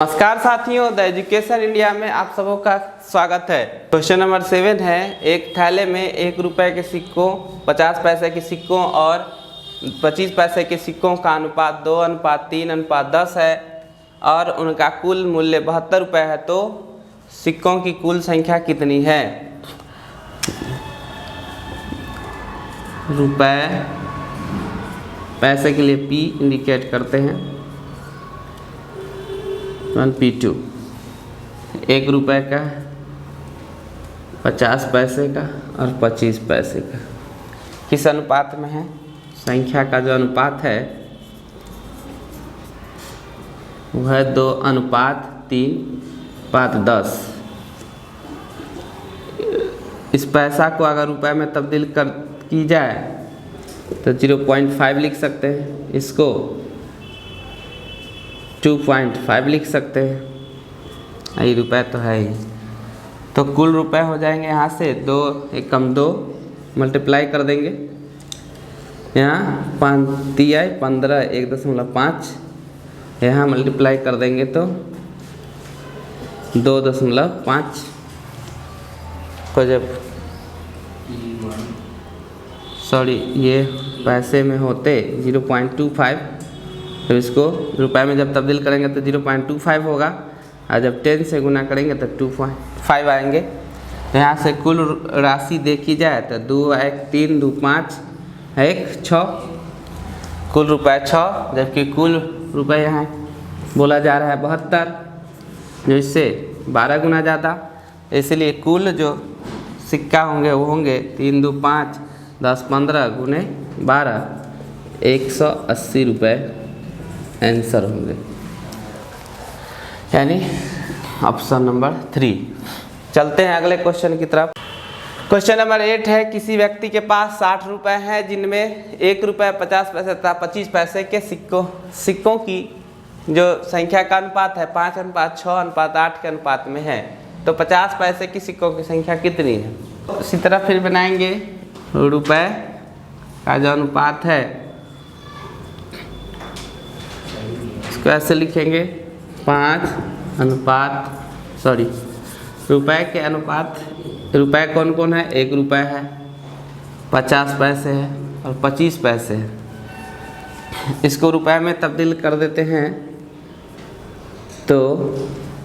नमस्कार साथियों, the education India में आप सबों का स्वागत है। क्वेश्चन नंबर 7 है, एक थैले में 1 रुपए के सिक्कों, 50 पैसे के सिक्कों और 25 पैसे के सिक्कों का अनुपात 2:3:10 है और उनका कुल मूल्य 72 रुपये है, तो सिक्कों की कुल संख्या कितनी है? रुपए पैसे के लिए P इंडिकेट करते हैं, 1P2, 1 रुपए का, 50 पैसे का और 25 पैसे का किस अनुपात में है? संख्या का जो अनुपात है वह है 2:3:10। इस पैसा को अगर रुपए में तब्दील की जाए तो 0.5 लिख सकते हैं, इसको 2.5 लिख सकते हैं। यही रुपए तो है ही, तो कुल रुपए हो जाएंगे यहाँ से 2 एकम 2 मल्टीप्लाई कर देंगे, यहाँ 5 दिया 15 1.5, यहाँ मल्टीप्लाई कर देंगे तो 2.5 को जब ये पैसे में होते 0.25, तो इसको रुपए में जब तब्दील करेंगे तो 0.25 होगा और जब 10 से गुना करेंगे तो 2.5 आएंगे। तो यहाँ से कुल राशि देखी जाए तो 2 1 3 2 5 1 6, कुल रुपए 6, जबकि कुल रुपए यहाँ बोला जा रहा है 72, जो इससे 12 गुना ज़्यादा, इसलिए कुल जो सिक्का होंगे वो होंगे 3 2 5 10 15 गुने 12, 180 रुपये आंसर होंगे, यानी ऑप्शन नंबर 3। चलते हैं अगले क्वेश्चन की तरफ। क्वेश्चन नंबर 8 है, किसी व्यक्ति के पास 60 रुपये हैं जिनमें 1 रुपये 50 पैसे तथा 25 पैसे के सिक्कों की जो संख्या का अनुपात है 5:6:8 के अनुपात में है, तो 50 पैसे की सिक्कों की संख्या कितनी है? इसी तरह फिर बनाएंगे, रुपए का जो अनुपात है इसको ऐसे लिखेंगे, रुपए के अनुपात, रुपए कौन कौन है? 1 रुपये है, 50 पैसे है और 25 पैसे है। इसको रुपए में तब्दील कर देते हैं तो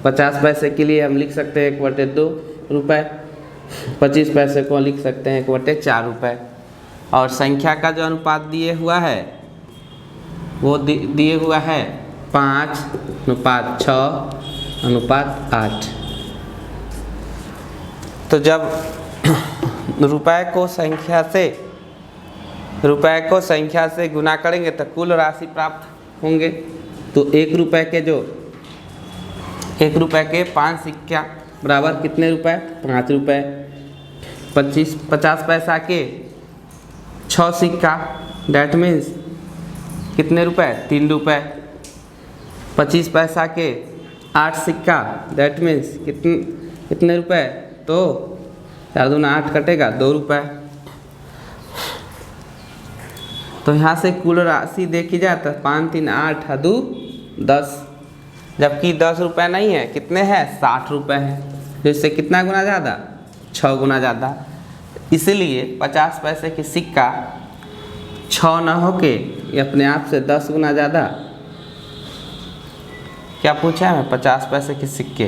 50 पैसे के लिए हम लिख सकते हैं 1/2 रुपये, 25 पैसे को लिख सकते हैं 1/4 रुपये, और संख्या का जो अनुपात दिए हुआ है वो दिए हुआ है 5:6:8। तो जब रुपए को संख्या से गुना करेंगे तो कुल राशि प्राप्त होंगे। तो 1 रुपये के 5 सिक्का बराबर कितने रुपए? 5 रुपये। 50 पैसा के 6 सिक्का, डैट मीन्स कितने रुपए? 3 रुपये। 25 पैसा के 8 सिक्का, डैट मीन्स कितने रुपए? तो 4 दूना 8 कटेगा 2 रुपये। तो यहाँ से कुल राशि देखी जाए तो 5 3 8 2 10, जबकि 10 रुपये नहीं है, कितने हैं? 60 रुपये हैं, जिससे कितना गुना ज़्यादा? 6 गुना ज़्यादा। इसलिए 50 पैसे की सिक्का 6 न होके ये अपने आप से 10 गुना ज़्यादा, क्या पूछा है? 50 पैसे के सिक्के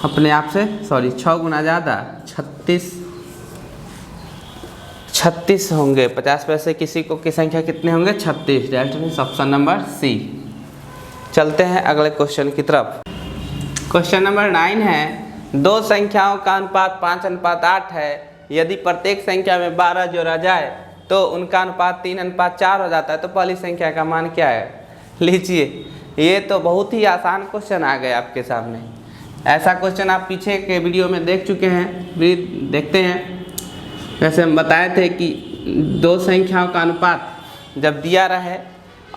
अपने आप से 6 गुना ज़्यादा 36 होंगे। 50 पैसे की सिक्कों की संख्या कितने होंगे? 36। That means option number C. चलते हैं अगले क्वेश्चन की तरफ। क्वेश्चन नंबर 9 है, 2 संख्याओं का अनुपात 5:8 है, यदि प्रत्येक संख्या में 12 जोड़ा जाए तो उनका अनुपात 3:4 हो जाता है, तो पहली संख्या का मान क्या है? लीजिए, ये तो बहुत ही आसान क्वेश्चन आ गया आपके सामने। ऐसा क्वेश्चन आप पीछे के वीडियो में देख चुके हैं, देखते हैं। वैसे हम बताए थे कि 2 संख्याओं का अनुपात जब दिया रहे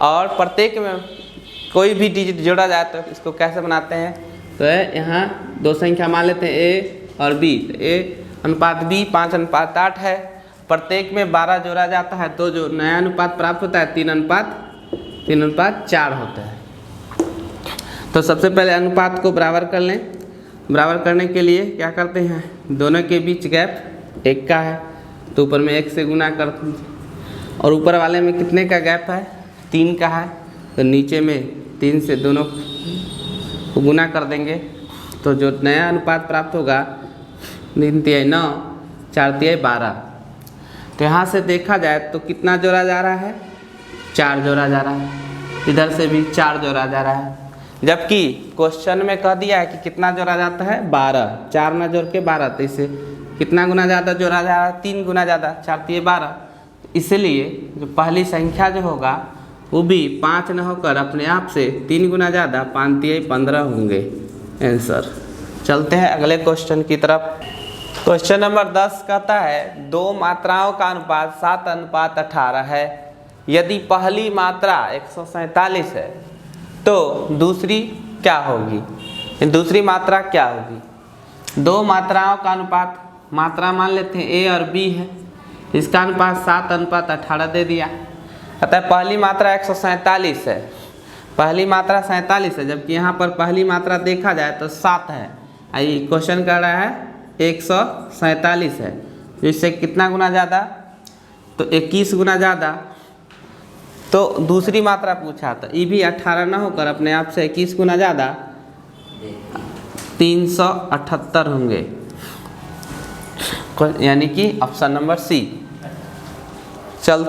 और प्रत्येक में कोई भी डिजिट जोड़ा जाए तो इसको कैसे बनाते हैं? तो यहाँ 2 संख्या मान लेते हैं A और B। तो A अनुपात B 5:8 है, प्रत्येक में 12 जोड़ा जाता है, तो जो नया अनुपात प्राप्त होता है 3:4 होता है। तो सबसे पहले अनुपात को बराबर कर लें। बराबर करने के लिए क्या करते हैं, दोनों के बीच गैप 1 का है तो ऊपर में 1 से गुना कर दीजिए, और ऊपर वाले में कितने का गैप है, 3 का है, तो नीचे में 3 से दोनों को गुना कर देंगे। तो जो नया अनुपात प्राप्त होगा 3 तिहाई 9, 4 तिहाई 12। तो यहाँ से देखा जाए तो कितना जोड़ा जा रहा है, 4 जोड़ा जा रहा है, इधर से भी 4 जोड़ा जा रहा है, जबकि क्वेश्चन में कह दिया है कि कितना जोड़ा जाता है, 12। 4 ना जोड़ के 12, तो इससे कितना गुना ज़्यादा जोड़ा जा रहा है, 3 गुना ज़्यादा, 4 तिहाई 12। इसलिए जो पहली संख्या जो होगा वो भी 5 न होकर अपने आप से 3 गुना ज़्यादा 5 तिहाई 15 होंगे आंसर। चलते हैं अगले क्वेश्चन की तरफ। क्वेश्चन नंबर 10 कहता है 2 मात्राओं का अनुपात 7:18 है। यदि पहली मात्रा 147 है तो दूसरी क्या होगी, दूसरी मात्रा क्या होगी। 2 मात्राओं का अनुपात, मात्रा मान लेते हैं A और B है, इसका अनुपात 7:18 दे दिया। अतः पहली मात्रा 147 है, पहली मात्रा 47 है, जबकि यहाँ पर पहली मात्रा देखा जाए तो 7 है। आई क्वेश्चन कर रहा है 147 है, तो इससे कितना गुना ज़्यादा, तो 21 गुना ज़्यादा। तो दूसरी मात्रा पूछा था, ये भी 18 ना होकर अपने आप से 21 गुना ज़्यादा 378 होंगे, यानी कि ऑप्शन नंबर सी। चल,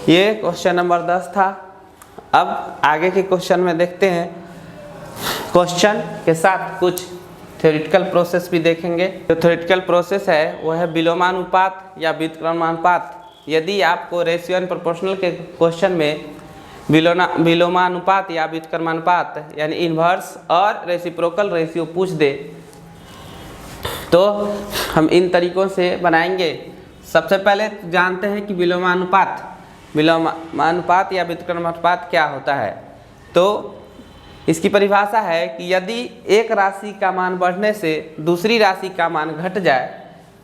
ये क्वेश्चन नंबर 10 था। अब आगे के क्वेश्चन में देखते हैं, क्वेश्चन के साथ कुछ थ्योरेटिकल प्रोसेस भी देखेंगे। जो थ्योरेटिकल प्रोसेस है वो है विलोमानुपात या व्युत्क्रमानुपात। यदि आपको रेशियो एंड प्रोपोर्शनल के क्वेश्चन में विलोमानुपात या व्युत्क्रमानुपात यानी इन्वर्स और रेसिप्रोकल रेशियो पूछ दे तो हम इन तरीकों से बनाएंगे। सबसे पहले जानते हैं कि विलोमानुपात या व्युत्क्रमानुपात क्या होता है। तो इसकी परिभाषा है कि यदि एक राशि का मान बढ़ने से दूसरी राशि का मान घट जाए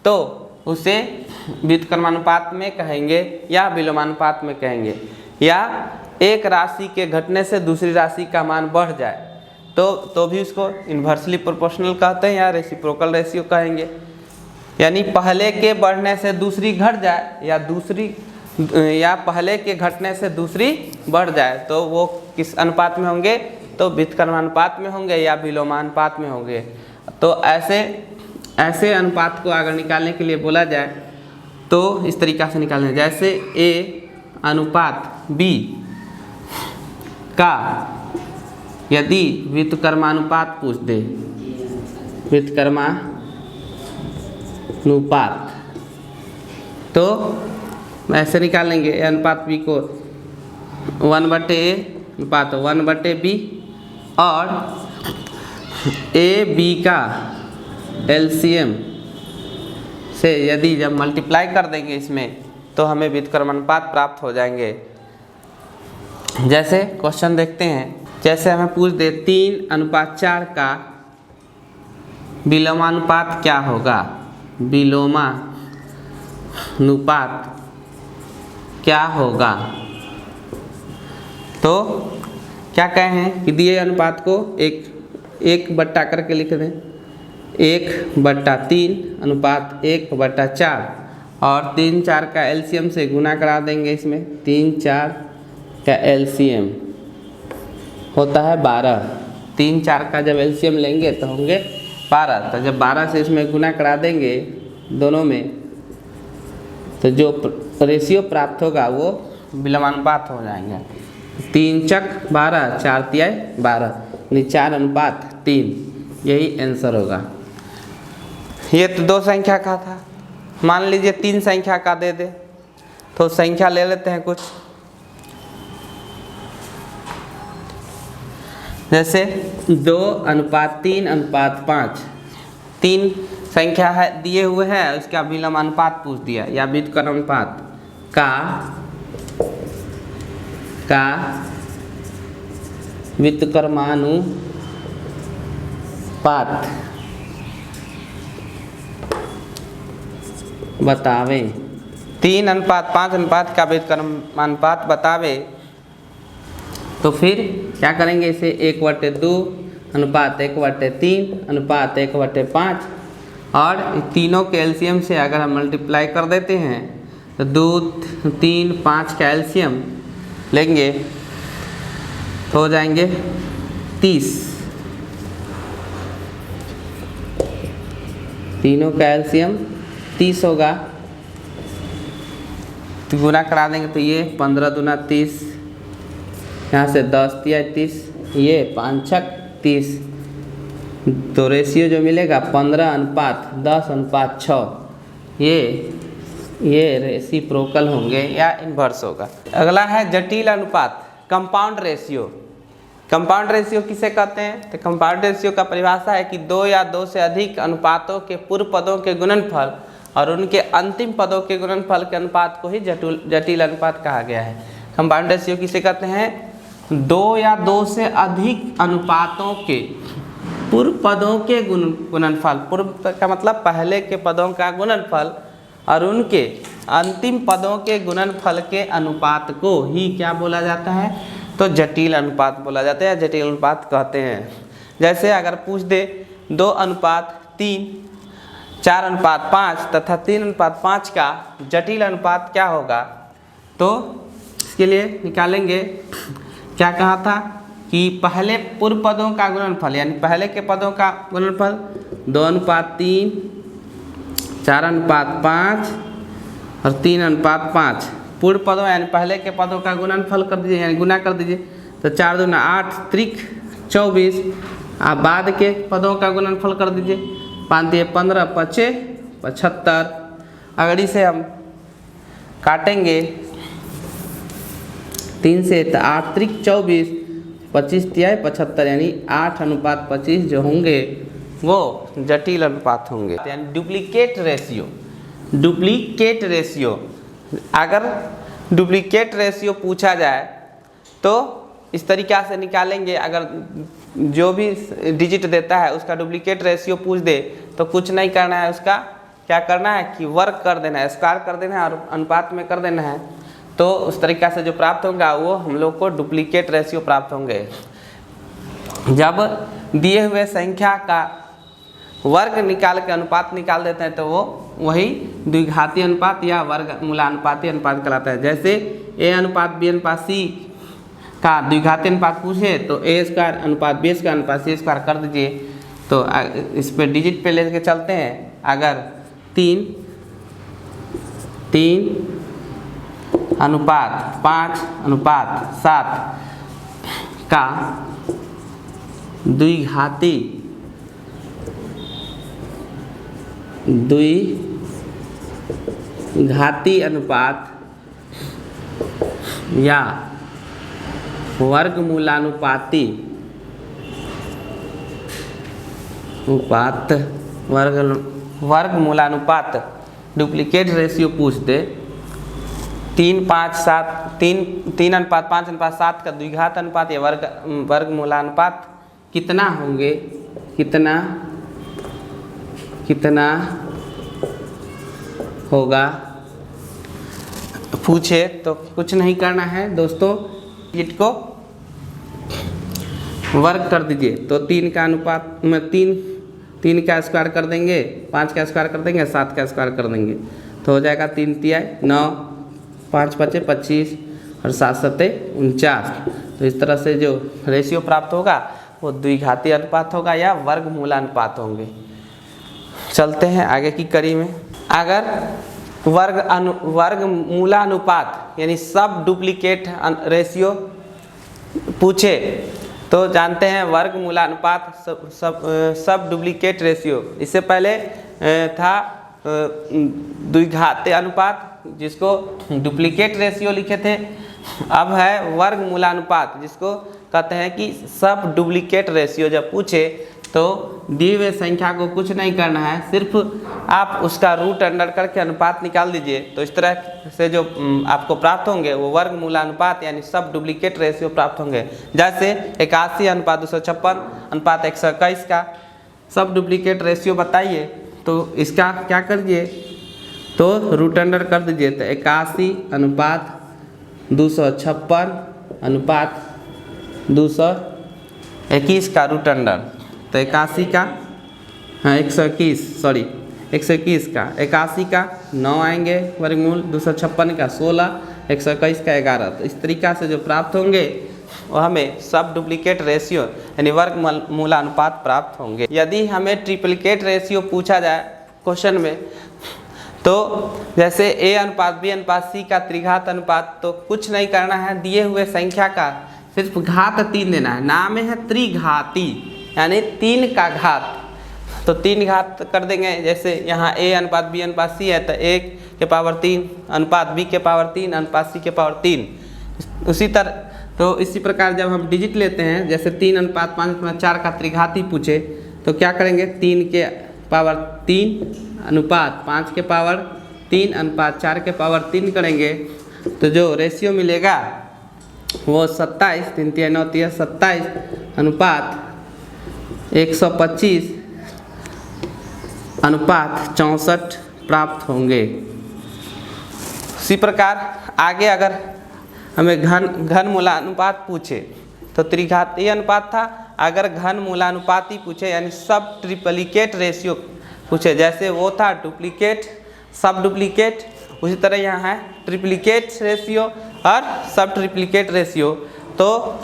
तो उसे व्युत्क्रमानुपात में कहेंगे या विलोमानुपात में कहेंगे, या एक राशि के घटने से दूसरी राशि का मान बढ़ जाए तो भी उसको इन्वर्सली प्रोपोर्शनल कहते हैं या रेसिप्रोकल रेशियो कहेंगे। यानी पहले के बढ़ने से दूसरी घट जाए या पहले के घटने से दूसरी बढ़ जाए तो वो किस अनुपात में होंगे, तो व्युत्क्रमानुपात में होंगे या विलोमानुपात में होंगे। तो ऐसे अनुपात को अगर निकालने के लिए बोला जाए तो इस तरीक़ा से निकालना, जैसे A अनुपात B का यदि व्युत्क्रमानुपात पूछ दे, व्युत्क्रमानुपात, तो ऐसे निकालेंगे अनुपात B को 1/A अनुपात 1/B और AB का LCM से यदि जब मल्टीप्लाई कर देंगे इसमें तो हमें व्युत्क्रमानुपात प्राप्त हो जाएंगे। जैसे क्वेश्चन देखते हैं, जैसे हमें पूछ दे 3:4 का विलोमानुपात क्या होगा, विलोमानुपात क्या होगा। तो क्या कहें कि दिए अनुपात को एक बट्टा करके लिख दें, 1/3 अनुपात 1/4 और 3 4 का एलसीएम से गुना करा देंगे। इसमें 3 4 का एलसीएम होता है 12। 3 4 का जब एलसीएम लेंगे तो होंगे 12। तो जब 12 से इसमें गुना करा देंगे दोनों में तो जो रेशियो प्राप्त होगा वो विलोमानुपात हो जाएंगे। 3 चक 12, 4 तिहाई 12, यानी 4:3, यही आंसर होगा। ये तो 2 संख्या का था, मान लीजिए 3 संख्या का दे दे तो संख्या ले लेते हैं कुछ, जैसे 2:3:5। 3 संख्या है दिए हुए हैं, उसका विलोमानुपात पूछ दिया या व्युत्क्रमानुपात का व्युत्क्रमानुपात बतावे। 3:5 का व्युत्क्रमानुपात बतावे तो फिर क्या करेंगे, इसे 1/2 अनुपात 1/3 अनुपात 1/5 और तीनों के एलसीएम से अगर हम मल्टीप्लाई कर देते हैं तो 2, 3, 5 का एलसीएम लेंगे तो हो जाएंगे 30। तीनों का एलसीएम 30 होगा, तो गुना करा देंगे तो ये 15 दूना 30, यहाँ से 10 तिया 30, ये 5 30, तो रेशियो जो मिलेगा 15:10:6, ये रेसिप्रोकल होंगे या इन्वर्स होगा। अगला है जटिल अनुपात, कंपाउंड रेशियो। कंपाउंड रेशियो किसे कहते हैं? तो कंपाउंड रेशियो का परिभाषा है कि 2 या 2 से अधिक अनुपातों के पूर्व पदों के गुणनफल और उनके अंतिम पदों के गुणनफल के अनुपात को ही जटिल अनुपात कहा गया है। कंपाउंड रेशियो किसे कहते हैं? 2 या 2 से अधिक अनुपातों के पूर्व पदों के गुणनफल, पूर्व का मतलब पहले के पदों का गुणनफल और उनके अंतिम पदों के गुणनफल के अनुपात को ही क्या बोला जाता है? तो जटिल अनुपात बोला जाता है या जटिल अनुपात कहते हैं। जैसे अगर पूछ दे 2:3, 4:5 तथा 3:5 का जटिल अनुपात क्या होगा, तो इसके लिए निकालेंगे। क्या कहा था कि पहले पूर्व पदों का गुणनफल यानी पहले के पदों का गुणनफल 2:3, 4:5 और 3:5। पूर्व पदों यानी पहले के पदों का गुणनफल कर दीजिए यानी गुना कर दीजिए, तो 4 दूना 8 त्रिक 24। आप बाद के पदों का गुणनफल कर दीजिए, 5 दिए 15, 5 75। अगर इसे हम काटेंगे 3 से तो 8 त्रिक 24, 25 तिया 75 यानी 8:25 जो होंगे वो जटिल अनुपात होंगे यानी डुप्लीकेट रेशियो। डुप्लीकेट रेशियो, अगर डुप्लीकेट रेशियो पूछा जाए तो इस तरीक़ा से निकालेंगे। अगर जो भी डिजिट देता है उसका डुप्लीकेट रेशियो पूछ दे तो कुछ नहीं करना है, उसका क्या करना है कि वर्ग कर देना है, स्क्वायर कर देना है और अनुपात में कर देना है। तो उस तरीक़ा से जो प्राप्त होगा वो हम लोग को डुप्लीकेट रेशियो प्राप्त होंगे। जब दिए हुए संख्या का वर्ग निकाल के अनुपात निकाल देते हैं तो वो वही द्विघाती अनुपात या वर्गमूलानुपाती अनुपात कहलाता है। जैसे A/B/C का द्विघाती अनुपात पूछे तो A²/B²/C² कर दीजिए। तो इस पे डिजिट पे लेके चलते हैं। अगर 3:5:7 का द्विघाती अनुपात या वर्गमूलानुपाती वर्गमूलानुपात डुप्लीकेट रेशियो पूछ दे, 3:5:7 का द्विघात अनुपात या वर्गमूलानुपात कितना होंगे, कितना होगा पूछे तो कुछ नहीं करना है दोस्तों, डिजिट को वर्ग कर दीजिए। तो 3 का अनुपात में 3 का स्क्वायर कर देंगे, 5 का स्क्वायर कर देंगे, 7 का स्क्वायर कर देंगे तो हो जाएगा 3 तिया 9, 5 5 25 और 7 7 49। तो इस तरह से जो रेशियो प्राप्त होगा वो द्विघाती अनुपात होगा या वर्गमूलानुपात होंगे। चलते हैं आगे की कड़ी में। अगर वर्गमूलानुपात यानी सब डुप्लीकेट रेशियो पूछे तो जानते हैं वर्गमूलानुपात सब डुप्लीकेट रेशियो। इससे पहले था द्विघाती अनुपात जिसको डुप्लीकेट रेशियो लिखे थे। अब है वर्गमूलानुपात जिसको कहते हैं कि सब डुप्लीकेट रेशियो। जब पूछे तो दी हुए संख्या को कुछ नहीं करना है, सिर्फ आप उसका रूट अंडर करके अनुपात निकाल दीजिए। तो इस तरह से जो आपको प्राप्त होंगे वो वर्गमूलानुपात यानी सब डुप्लीकेट रेशियो प्राप्त होंगे। जैसे 81:256:121 का सब डुप्लीकेट रेशियो बताइए, तो इसका क्या करिए तो रूट अंडर कर दीजिए। तो 81:256 221 का रूट अंडर, तो 81 का, हाँ 121 का 81 का 9 आएंगे वर्गमूल, 256 का 16, 121 का 11। तो इस तरीक़ा से जो प्राप्त होंगे वो हमें सब डुप्लीकेट रेशियो यानी वर्गमूलानुपात प्राप्त होंगे। यदि हमें ट्रिप्लिकेट रेशियो पूछा जाए क्वेश्चन में, तो जैसे a अनुपात b अनुपात c का त्रिघात अनुपात, तो कुछ नहीं करना है, दिए हुए संख्या का सिर्फ घात 3 देना है। नाम है त्रिघाती यानी 3 का घात, तो 3 घात कर देंगे। जैसे यहाँ a अनुपात b अनुपात c है तो 1 के पावर 3 अनुपात b के पावर 3 अनुपात c के पावर 3। उसी तरह तो इसी प्रकार जब हम डिजिट लेते हैं, जैसे 3 अनुपात 5 अनुपात 4 का त्रिघाती पूछे तो क्या करेंगे, 3 के पावर 3 अनुपात 5 के पावर 3 अनुपात 4 के पावर 3 करेंगे, तो जो रेशियो मिलेगा वो 27 3 3 9 3 27 अनुपात 125 अनुपात 64 प्राप्त होंगे। इसी प्रकार आगे अगर हमें घन मूलानुपात पूछे तो त्रिघातीय अनुपात था, अगर घन मूलानुपाती पूछे यानी सब ट्रिप्लिकेट रेशियो पूछे, जैसे वो था डुप्लीकेट सब डुप्लीकेट, उसी तरह यहाँ है ट्रिप्लिकेट रेशियो और सब ट्रिप्लिकेट रेशियो। तो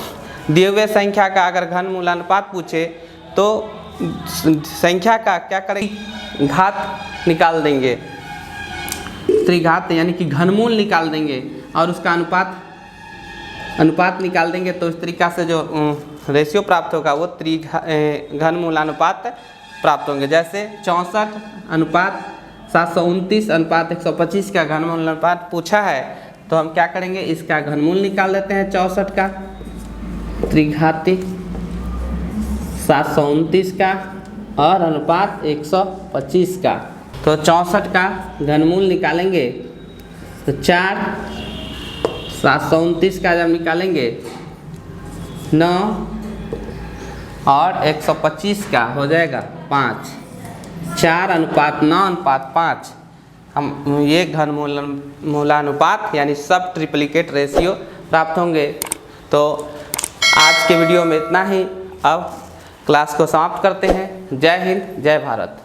दिए हुए संख्या का अगर घन मूलानुपात पूछे तो संख्या का क्या करेंगे, घात निकाल देंगे, त्रिघात यानी कि घनमूल निकाल देंगे और उसका अनुपात निकाल देंगे। तो इस तरीक़ा से जो रेशियो प्राप्त होगा वो घन मूलानुपात प्राप्त होंगे। जैसे 64 अनुपात 729 अनुपात 125 का घन मूलानुपात पूछा है, तो हम क्या करेंगे, इसका घनमूल निकाल लेते हैं 64 का, त्रिघाती 729 का और अनुपात 125 का। तो 64 का घनमूल निकालेंगे तो 4, 729 का जब निकालेंगे 9 और 125 का हो जाएगा 5, 4 अनुपात 9 अनुपात 5। हम ये घन मूलानुपात यानी सब ट्रिप्लिकेट रेशियो प्राप्त होंगे। तो आज के वीडियो में इतना ही, अब क्लास को समाप्त करते हैं। जय हिंद, जय भारत।